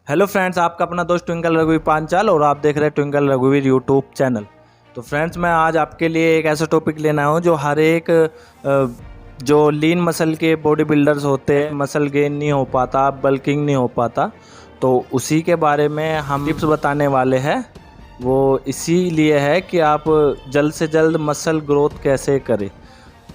Hello friends, आपका अपना दोस्त ट्विंकल रघुवीर पांचाल और आप देख रहे हैं ट्विंकल रघुवीर यूट्यूब चैनल। तो फ्रेंड्स, मैं आज आपके लिए एक ऐसा टॉपिक लेना हूँ जो हर एक जो लीन मसल के बॉडी बिल्डर्स होते हैं, मसल गेन नहीं हो पाता, बल्किंग नहीं हो पाता, तो उसी के बारे में हम टिप्स बताने वाले हैं। वो इसीलिए है कि आप जल्द से जल्द मसल ग्रोथ कैसे करें।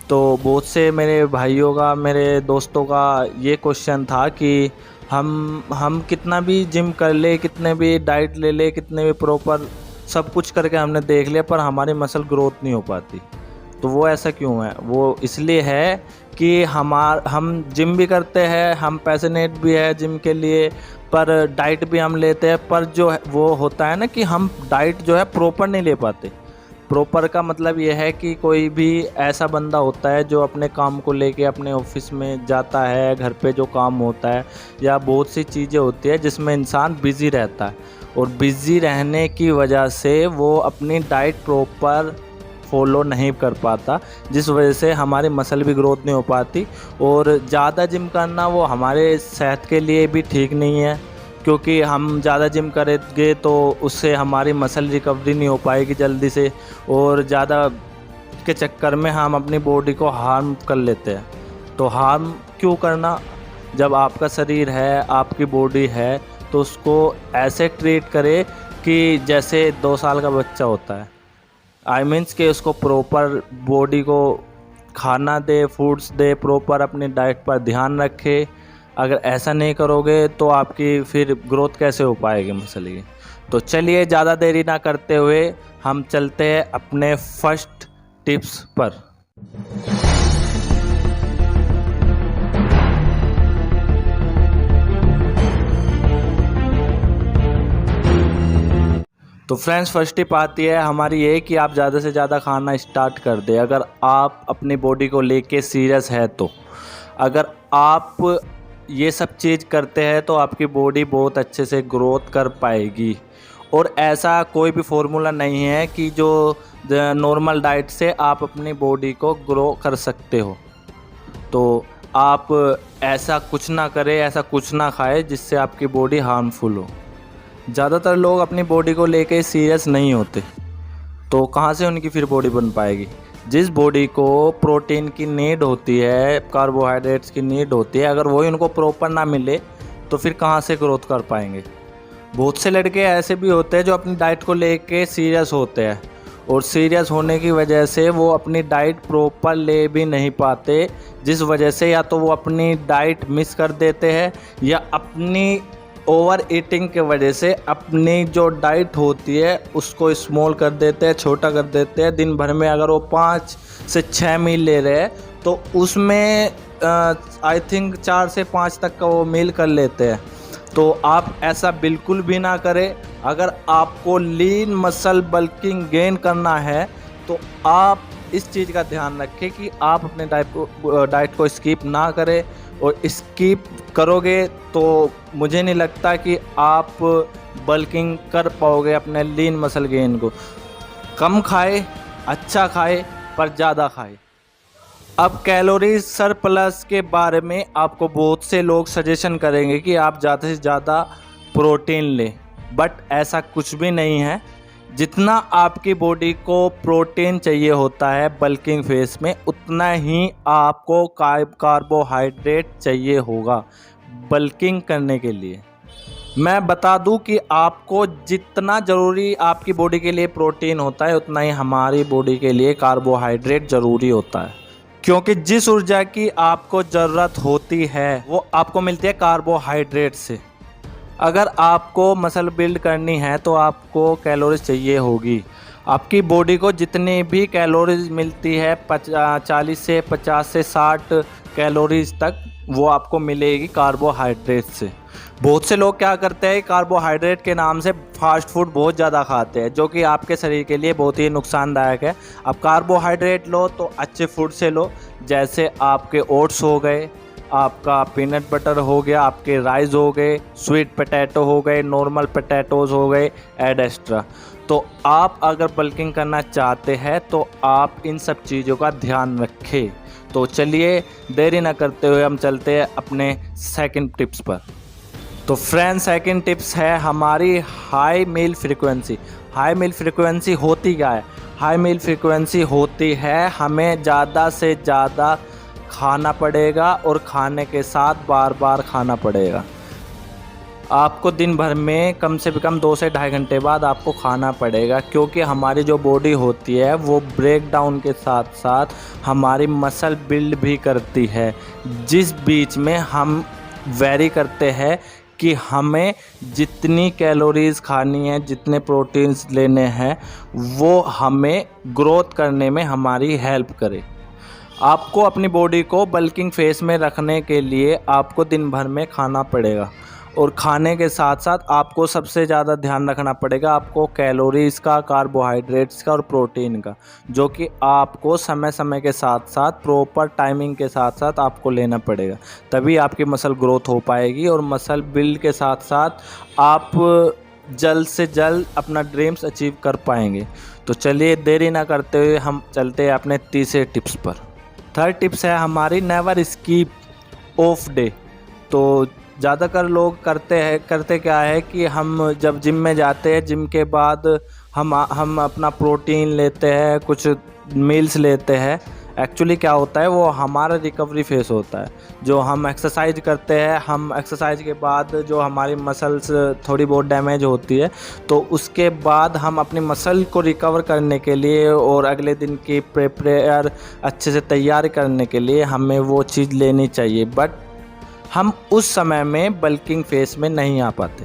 तो बहुत से मेरे भाइयों का, मेरे दोस्तों का ये क्वेश्चन था कि हम कितना भी जिम कर ले, कितने भी डाइट ले ले, कितने भी प्रॉपर सब कुछ करके हमने देख लिया, पर हमारी मसल ग्रोथ नहीं हो पाती। तो वो ऐसा क्यों है? वो इसलिए है कि हम जिम भी करते हैं, हम पैशनेट भी है जिम के लिए, पर डाइट भी हम लेते हैं, पर जो वो होता है ना कि हम डाइट जो है प्रॉपर नहीं ले पाते। प्रॉपर का मतलब ये है कि कोई भी ऐसा बंदा होता है जो अपने काम को लेके अपने ऑफिस में जाता है, घर पे जो काम होता है या बहुत सी चीज़ें होती है जिसमें इंसान बिज़ी रहता है, और बिज़ी रहने की वजह से वो अपनी डाइट प्रॉपर फॉलो नहीं कर पाता, जिस वजह से हमारी मसल भी ग्रोथ नहीं हो पाती। और ज़्यादा जिम करना वो हमारे सेहत के लिए भी ठीक नहीं है, क्योंकि हम ज़्यादा जिम करेंगे तो उससे हमारी मसल रिकवरी नहीं हो पाएगी जल्दी से, और ज़्यादा के चक्कर में हम अपनी बॉडी को हार्म कर लेते हैं। तो हार्म क्यों करना? जब आपका शरीर है, आपकी बॉडी है, तो उसको ऐसे ट्रीट करें कि जैसे 2 साल का बच्चा होता है। आई मीन्स कि उसको प्रॉपर बॉडी को खाना दे, फूड्स दे, प्रॉपर अपनी डाइट पर ध्यान रखे। अगर ऐसा नहीं करोगे तो आपकी फिर ग्रोथ कैसे हो पाएगी मसल की? तो चलिए ज़्यादा देरी ना करते हुए हम चलते हैं अपने फर्स्ट टिप्स पर। तो फ्रेंड्स, फर्स्ट टिप आती है हमारी ये कि आप ज़्यादा से ज़्यादा खाना स्टार्ट कर दें, अगर आप अपनी बॉडी को लेके सीरियस है तो। अगर आप ये सब चीज़ करते हैं तो आपकी बॉडी बहुत अच्छे से ग्रोथ कर पाएगी। और ऐसा कोई भी फॉर्मूला नहीं है कि जो नॉर्मल डाइट से आप अपनी बॉडी को ग्रो कर सकते हो। तो आप ऐसा कुछ ना करें, ऐसा कुछ ना खाएं जिससे आपकी बॉडी हार्मफुल हो। ज़्यादातर लोग अपनी बॉडी को लेके सीरियस नहीं होते, तो कहाँ से उनकी फिर बॉडी बन पाएगी? जिस बॉडी को प्रोटीन की नीड होती है, कार्बोहाइड्रेट्स की नीड होती है, अगर वही उनको प्रॉपर ना मिले तो फिर कहाँ से ग्रोथ कर पाएंगे? बहुत से लड़के ऐसे भी होते हैं जो अपनी डाइट को लेके सीरियस होते हैं, और सीरियस होने की वजह से वो अपनी डाइट प्रॉपर ले भी नहीं पाते, जिस वजह से या तो वो अपनी डाइट मिस कर देते हैं या अपनी ओवर ईटिंग के वजह से अपनी जो डाइट होती है उसको स्मॉल कर देते हैं, छोटा कर देते हैं। दिन भर में अगर वो 5 से 6 मील ले रहे हैं तो उसमें आई थिंक 4 से 5 तक का वो मील कर लेते हैं। तो आप ऐसा बिल्कुल भी ना करें। अगर आपको लीन मसल बल्किंग गेन करना है तो आप इस चीज़ का ध्यान रखें कि आप अपने डाइट को स्किप ना करें, और स्किप करोगे तो मुझे नहीं लगता कि आप बल्किंग कर पाओगे अपने लीन मसल गेन को। कम खाए, अच्छा खाए, पर ज़्यादा खाए। अब कैलोरी सरप्लस के बारे में आपको बहुत से लोग सजेशन करेंगे कि आप ज़्यादा से ज़्यादा प्रोटीन लें, बट ऐसा कुछ भी नहीं है। जितना आपकी बॉडी को प्रोटीन चाहिए होता है बल्किंग फेस में, उतना ही आपको कार्बोहाइड्रेट चाहिए होगा बल्किंग करने के लिए। मैं बता दूं कि आपको जितना ज़रूरी आपकी बॉडी के लिए प्रोटीन होता है, उतना ही हमारी बॉडी के लिए कार्बोहाइड्रेट ज़रूरी होता है, क्योंकि जिस ऊर्जा की आपको ज़रूरत होती है वो आपको मिलती है कार्बोहाइड्रेट से। अगर आपको मसल बिल्ड करनी है तो आपको कैलोरीज चाहिए होगी। आपकी बॉडी को जितनी भी कैलोरीज मिलती है 40 से 50 से 60 कैलोरीज तक, वो आपको मिलेगी कार्बोहाइड्रेट से। बहुत से लोग क्या करते हैं, कार्बोहाइड्रेट के नाम से फास्ट फूड बहुत ज़्यादा खाते हैं, जो कि आपके शरीर के लिए बहुत ही नुकसानदायक है। आप कार्बोहाइड्रेट लो तो अच्छे फूड से लो, जैसे आपके ओट्स हो गए, आपका पीनट बटर हो गया, आपके राइस हो गए, स्वीट पोटैटो हो गए, नॉर्मल पोटैटोज़ हो गए, एडेस्ट्रा। तो आप अगर बल्किंग करना चाहते हैं तो आप इन सब चीज़ों का ध्यान रखें। तो चलिए देरी ना करते हुए हम चलते हैं अपने सेकंड टिप्स पर। तो फ्रेंड सेकंड टिप्स है हमारी हाई मील फ्रीक्वेंसी। हाई मील फ्रीक्वेंसी होती क्या है? हाई मील फ्रीक्वेंसी होती है हमें ज़्यादा से ज़्यादा खाना पड़ेगा और खाने के साथ बार बार खाना पड़ेगा। आपको दिन भर में कम से कम 2 से ढाई घंटे बाद आपको खाना पड़ेगा, क्योंकि हमारी जो बॉडी होती है वो ब्रेक डाउन के साथ साथ हमारी मसल बिल्ड भी करती है, जिस बीच में हम वेरी करते हैं कि हमें जितनी कैलोरीज़ खानी है, जितने प्रोटीन्स लेने हैं, वो हमें ग्रोथ करने में हमारी हेल्प करे। आपको अपनी बॉडी को बल्किंग फेस में रखने के लिए आपको दिन भर में खाना पड़ेगा, और खाने के साथ साथ आपको सबसे ज़्यादा ध्यान रखना पड़ेगा आपको कैलोरीज़ का, कार्बोहाइड्रेट्स का और प्रोटीन का, जो कि आपको समय समय के साथ साथ प्रॉपर टाइमिंग के साथ साथ आपको लेना पड़ेगा। तभी आपकी मसल ग्रोथ हो पाएगी, और मसल बिल्ड के साथ साथ आप जल्द से जल्द अपना ड्रीम्स अचीव कर पाएंगे। तो चलिए देरी ना करते हुए हम चलते हैं अपने तीसरे टिप्स पर। थर्ड टिप्स है हमारी नेवर स्किप ऑफ डे। तो ज़्यादातर लोग करते क्या है कि हम जब जिम में जाते हैं, जिम के बाद हम अपना प्रोटीन लेते हैं, कुछ मील्स लेते हैं। एक्चुअली क्या होता है, वो हमारा रिकवरी फेस होता है। जो हम एक्सरसाइज करते हैं, हम एक्सरसाइज के बाद जो हमारी मसल्स थोड़ी बहुत डैमेज होती है, तो उसके बाद हम अपनी मसल को रिकवर करने के लिए और अगले दिन की प्रिपेयर अच्छे से तैयार करने के लिए हमें वो चीज़ लेनी चाहिए। बट हम उस समय में बल्किंग फेस में नहीं आ पाते,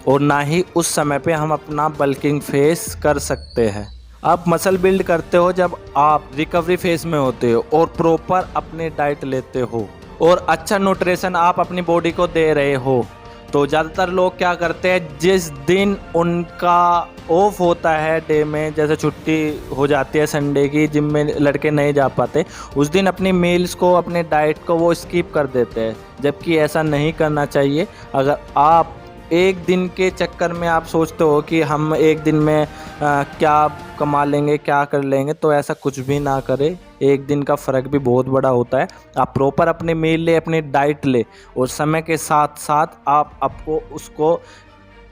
और ना ही उस समय पे हम अपना बल्किंग फेस कर सकते हैं। आप मसल बिल्ड करते हो जब आप रिकवरी फेस में होते हो और प्रॉपर अपनी डाइट लेते हो और अच्छा न्यूट्रिशन आप अपनी बॉडी को दे रहे हो। तो ज़्यादातर लोग क्या करते हैं, जिस दिन उनका ऑफ होता है डे में, जैसे छुट्टी हो जाती है संडे की, जिम में लड़के नहीं जा पाते, उस दिन अपनी मील्स को, अपने डाइट को वो स्किप कर देते हैं, जबकि ऐसा नहीं करना चाहिए। अगर आप एक दिन के चक्कर में आप सोचते हो कि हम एक दिन में क्या कमा लेंगे, क्या कर लेंगे, तो ऐसा कुछ भी ना करें। एक दिन का फ़र्क भी बहुत बड़ा होता है। आप प्रॉपर अपनी मील ले, अपनी डाइट ले, और समय के साथ साथ आपको उसको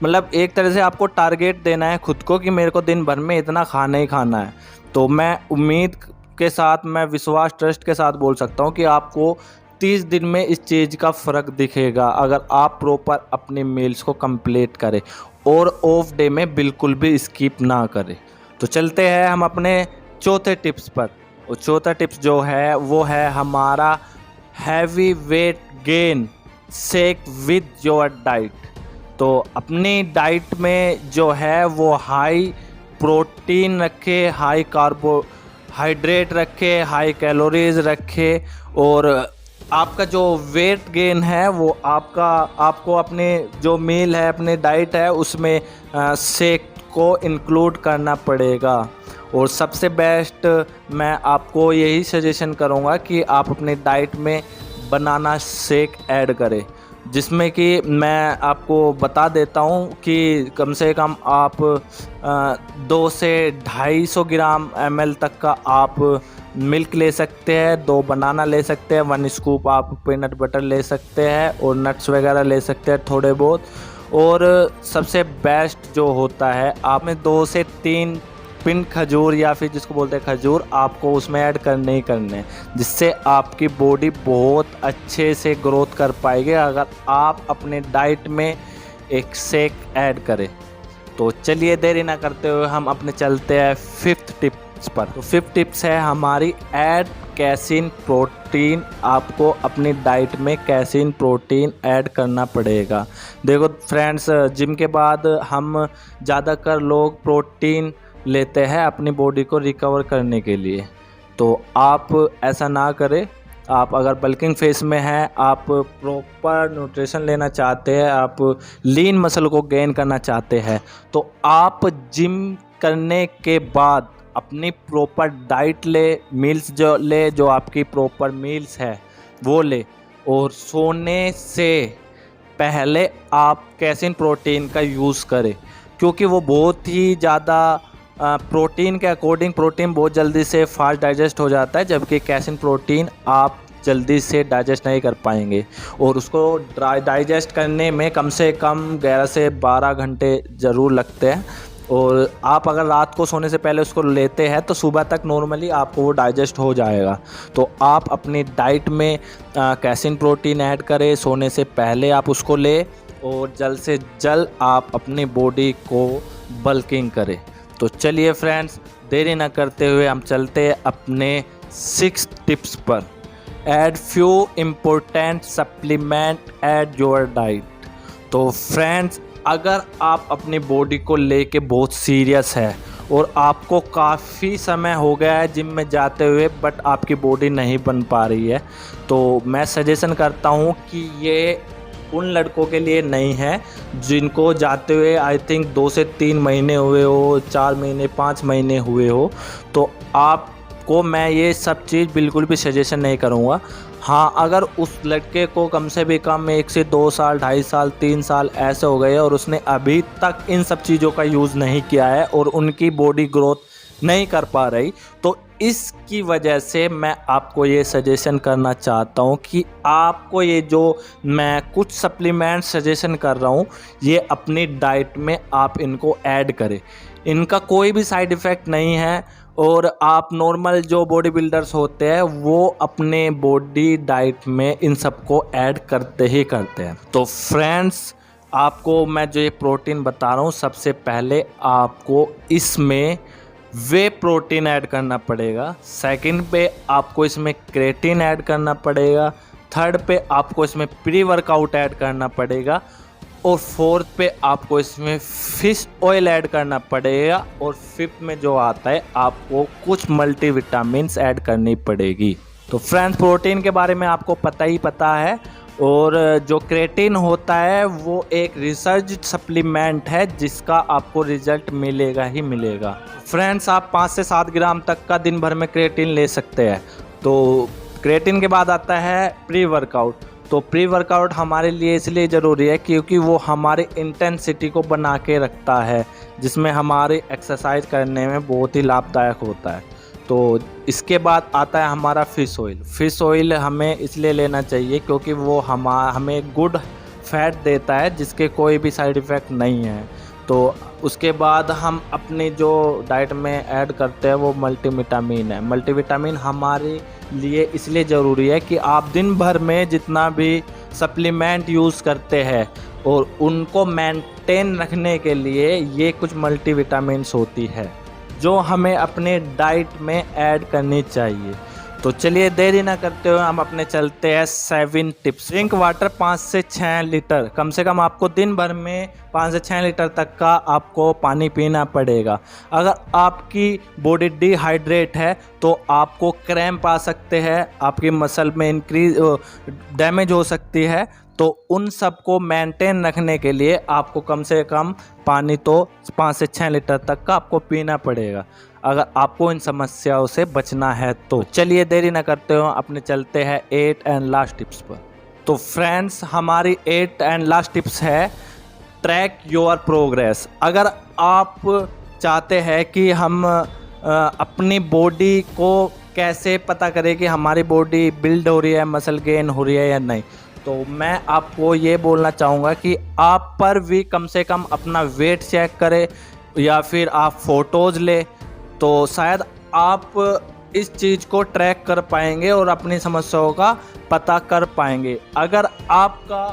मतलब एक तरह से आपको टारगेट देना है खुद को कि मेरे को दिन भर में इतना खाना ही खाना है। तो मैं उम्मीद के साथ, मैं विश्वास ट्रस्ट के साथ बोल सकता हूँ कि आपको 30 दिन में इस चीज़ का फ़र्क दिखेगा, अगर आप प्रॉपर अपनी मील्स को कंप्लीट करें और ऑफ डे में बिल्कुल भी स्किप ना करें। तो चलते हैं हम अपने चौथे टिप्स पर, और चौथा टिप्स जो है वो है हमारा heavy weight gain shake with your diet. तो अपनी डाइट में जो है वो हाई प्रोटीन रखे, हाई कार्बोहाइड्रेट रखे, हाई कैलोरीज रखे, और आपका जो वेट गेन है वो आपको अपने जो मील है, अपने डाइट है, उसमें शेक को इंक्लूड करना पड़ेगा। और सबसे बेस्ट मैं आपको यही सजेशन करूँगा कि आप अपनी डाइट में बनाना शेक ऐड करें, जिसमें कि मैं आपको बता देता हूँ कि कम से कम आप 2 से 250 ग्राम ml तक का आप मिल्क ले सकते हैं, 2 बनाना ले सकते हैं, 1 स्कूप आप पीनट बटर ले सकते हैं, और नट्स वगैरह ले सकते हैं थोड़े बहुत। और सबसे बेस्ट जो होता है, आप में 2 से 3 पिन खजूर, या फिर जिसको बोलते हैं खजूर, आपको उसमें ऐड करने ही करने, जिससे आपकी बॉडी बहुत अच्छे से ग्रोथ कर पाएगी अगर आप अपने डाइट में एक शेक ऐड करें। तो चलिए देरी ना करते हुए हम अपने चलते हैं 5th टिप्स पर। तो 5th टिप्स है हमारी ऐड कैसीन प्रोटीन। आपको अपनी डाइट में कैसीन प्रोटीन ऐड करना पड़ेगा। देखो फ्रेंड्स, जिम के बाद हम ज़्यादातर लोग प्रोटीन लेते हैं अपनी बॉडी को रिकवर करने के लिए, तो आप ऐसा ना करें। आप अगर बल्किंग फेस में हैं, आप प्रॉपर न्यूट्रिशन लेना चाहते हैं, आप लीन मसल को गेन करना चाहते हैं, तो आप जिम करने के बाद अपनी प्रॉपर डाइट ले, मील्स जो आपकी प्रॉपर मील्स है वो ले, और सोने से पहले आप कैसीन प्रोटीन का यूज़ करें, क्योंकि वो बहुत ही ज़्यादा प्रोटीन के अकॉर्डिंग, प्रोटीन बहुत जल्दी से फास्ट डाइजेस्ट हो जाता है, जबकि कैसीन प्रोटीन आप जल्दी से डाइजेस्ट नहीं कर पाएंगे और उसको डाइजेस्ट करने में कम से कम 11 से 12 घंटे ज़रूर लगते हैं। और आप अगर रात को सोने से पहले उसको लेते हैं तो सुबह तक नॉर्मली आपको वो डाइजेस्ट हो जाएगा। तो आप अपनी डाइट में कैसीन प्रोटीन ऐड करें, सोने से पहले आप उसको लें और जल्द से जल्द आप अपनी बॉडी को बल्किंग करें। तो चलिए फ्रेंड्स, देरी ना करते हुए हम चलते हैं अपने 6 टिप्स पर। Add few important supplement at your diet. तो फ्रेंड्स, अगर आप अपनी बॉडी को लेके बहुत सीरियस है और आपको काफ़ी समय हो गया है जिम में जाते हुए बट आपकी बॉडी नहीं बन पा रही है, तो मैं सजेशन करता हूँ कि ये उन लड़कों के लिए नहीं है जिनको जाते हुए आई थिंक 2 से 3 महीने हुए हो, 4 महीने 5 महीने हुए हो। तो आपको मैं ये सब चीज़ बिल्कुल भी सजेशन नहीं करूँगा। हाँ, अगर उस लड़के को कम से भी कम 1 से 2 साल, 2.5 साल, 3 साल ऐसे हो गए और उसने अभी तक इन सब चीज़ों का यूज़ नहीं किया है और उनकी बॉडी ग्रोथ नहीं कर पा रही, तो इसकी वजह से मैं आपको ये सजेशन करना चाहता हूँ कि आपको ये जो मैं कुछ सप्लीमेंट सजेशन कर रहा हूँ ये अपनी डाइट में आप इनको ऐड करें। इनका कोई भी साइड इफ़ेक्ट नहीं है और आप नॉर्मल जो बॉडी बिल्डर्स होते हैं वो अपने बॉडी डाइट में इन सबको ऐड करते ही करते हैं। तो फ्रेंड्स, आपको मैं जो ये प्रोटीन बता रहा हूँ, सबसे पहले आपको इसमें वे प्रोटीन ऐड करना पड़ेगा। सेकंड पे आपको इसमें क्रेटीन ऐड करना पड़ेगा। थर्ड पे आपको इसमें प्री वर्कआउट ऐड करना पड़ेगा और फोर्थ पे आपको इसमें फिश ऑयल ऐड करना पड़ेगा और फिफ्थ में जो आता है आपको कुछ मल्टीविटामिन्स ऐड करनी पड़ेगी। तो फ्रेंड्स, प्रोटीन के बारे में आपको पता ही पता है और जो क्रेटीन होता है वो एक रिसर्च सप्लीमेंट है जिसका आपको रिजल्ट मिलेगा ही मिलेगा। फ्रेंड्स, आप 5 से 7 ग्राम तक का दिन भर में क्रेटीन ले सकते हैं। तो क्रेटीन के बाद आता है प्री वर्कआउट। तो प्री वर्कआउट हमारे लिए इसलिए ज़रूरी है क्योंकि वो हमारे इंटेंसिटी को बना के रखता है, जिसमें हमारे एक्सरसाइज करने में बहुत ही लाभदायक होता है। तो इसके बाद आता है हमारा फ़िश ऑयल। फ़िश ऑयल हमें इसलिए लेना चाहिए क्योंकि वो हमें गुड फैट देता है जिसके कोई भी साइड इफ़ेक्ट नहीं है। तो उसके बाद हम अपनी जो डाइट में ऐड करते हैं वो मल्टीविटामिन है। मल्टीविटामिन हमारे लिए इसलिए ज़रूरी है कि आप दिन भर में जितना भी सप्लीमेंट यूज़ करते हैं और उनको मेंटेन रखने के लिए ये कुछ मल्टीविटामिन्स होती है जो हमें अपने डाइट में ऐड करनी चाहिए। तो चलिए देरी ना करते हुए हम अपने चलते हैं 7 टिप्स। ड्रिंक वाटर 5 से 6 लीटर, कम से कम आपको दिन भर में 5 से 6 लीटर तक का आपको पानी पीना पड़ेगा। अगर आपकी बॉडी डिहाइड्रेट है तो आपको क्रैम्प आ सकते हैं, आपकी मसल में डैमेज हो सकती है। तो उन सब को मेंटेन रखने के लिए आपको कम से कम पानी तो 5 से 6 लीटर तक का आपको पीना पड़ेगा अगर आपको इन समस्याओं से बचना है। तो चलिए देरी न करते हो, अपने चलते हैं 8 एंड लास्ट टिप्स पर। तो फ्रेंड्स, हमारी 8 एंड लास्ट टिप्स है ट्रैक योर प्रोग्रेस। अगर आप चाहते हैं कि हम अपनी बॉडी को कैसे पता करें कि हमारी बॉडी बिल्ड हो रही है, मसल गेन हो रही है या नहीं, तो मैं आपको ये बोलना चाहूँगा कि आप पर भी कम से कम अपना वेट चेक करें या फिर आप फ़ोटोज़ ले, तो शायद आप इस चीज़ को ट्रैक कर पाएंगे और अपनी समस्याओं का पता कर पाएंगे। अगर आपका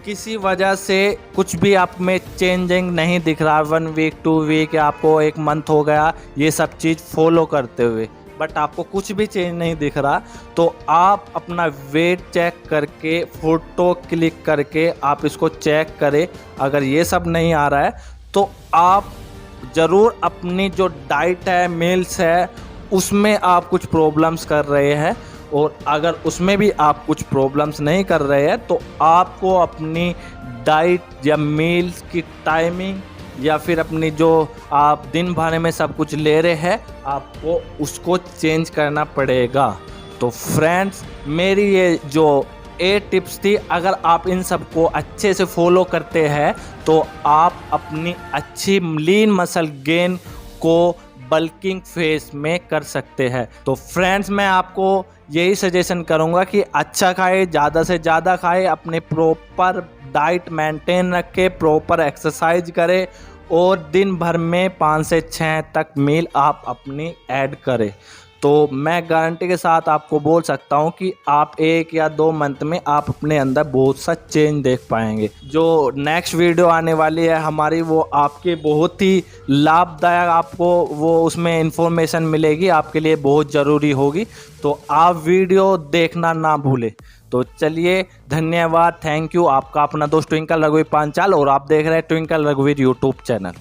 किसी वजह से कुछ भी आप में चेंजिंग नहीं दिख रहा, 1 वीक 2 वीक या आपको 1 मंथ हो गया ये सब चीज़ फॉलो करते हुए, बट आपको कुछ भी चेंज नहीं दिख रहा, तो आप अपना वेट चेक करके फ़ोटो क्लिक करके आप इसको चेक करें। अगर ये सब नहीं आ रहा है तो आप ज़रूर अपनी जो डाइट है, मील्स है, उसमें आप कुछ प्रॉब्लम्स कर रहे हैं, और अगर उसमें भी आप कुछ प्रॉब्लम्स नहीं कर रहे हैं तो आपको अपनी डाइट या मील्स की टाइमिंग या फिर अपनी जो आप दिन भर में सब कुछ ले रहे हैं आपको उसको चेंज करना पड़ेगा। तो फ्रेंड्स, मेरी ये जो 8 टिप्स थी, अगर आप इन सब को अच्छे से फॉलो करते हैं तो आप अपनी अच्छी लीन मसल गेन को बल्किंग फेस में कर सकते हैं। तो फ्रेंड्स मैं आपको यही सजेशन करूंगा कि अच्छा खाए, ज़्यादा से ज़्यादा खाए, अपने प्रॉपर डाइट मेंटेन रखे, प्रॉपर एक्सरसाइज करे और दिन भर में 5 से 6 तक मील आप अपनी ऐड करें। तो मैं गारंटी के साथ आपको बोल सकता हूं कि आप 1 या 2 मंथ में आप अपने अंदर बहुत सा चेंज देख पाएंगे। जो नेक्स्ट वीडियो आने वाली है हमारी, वो आपके बहुत ही लाभदायक, आपको वो उसमें इंफॉर्मेशन मिलेगी, आपके लिए बहुत ज़रूरी होगी। तो आप वीडियो देखना ना भूलें। तो चलिए, धन्यवाद, थैंक यू। आपका अपना दोस्त ट्विंकल रघुवीर पांचाल और आप देख रहे हैं ट्विंकल रघुवीर यूट्यूब चैनल।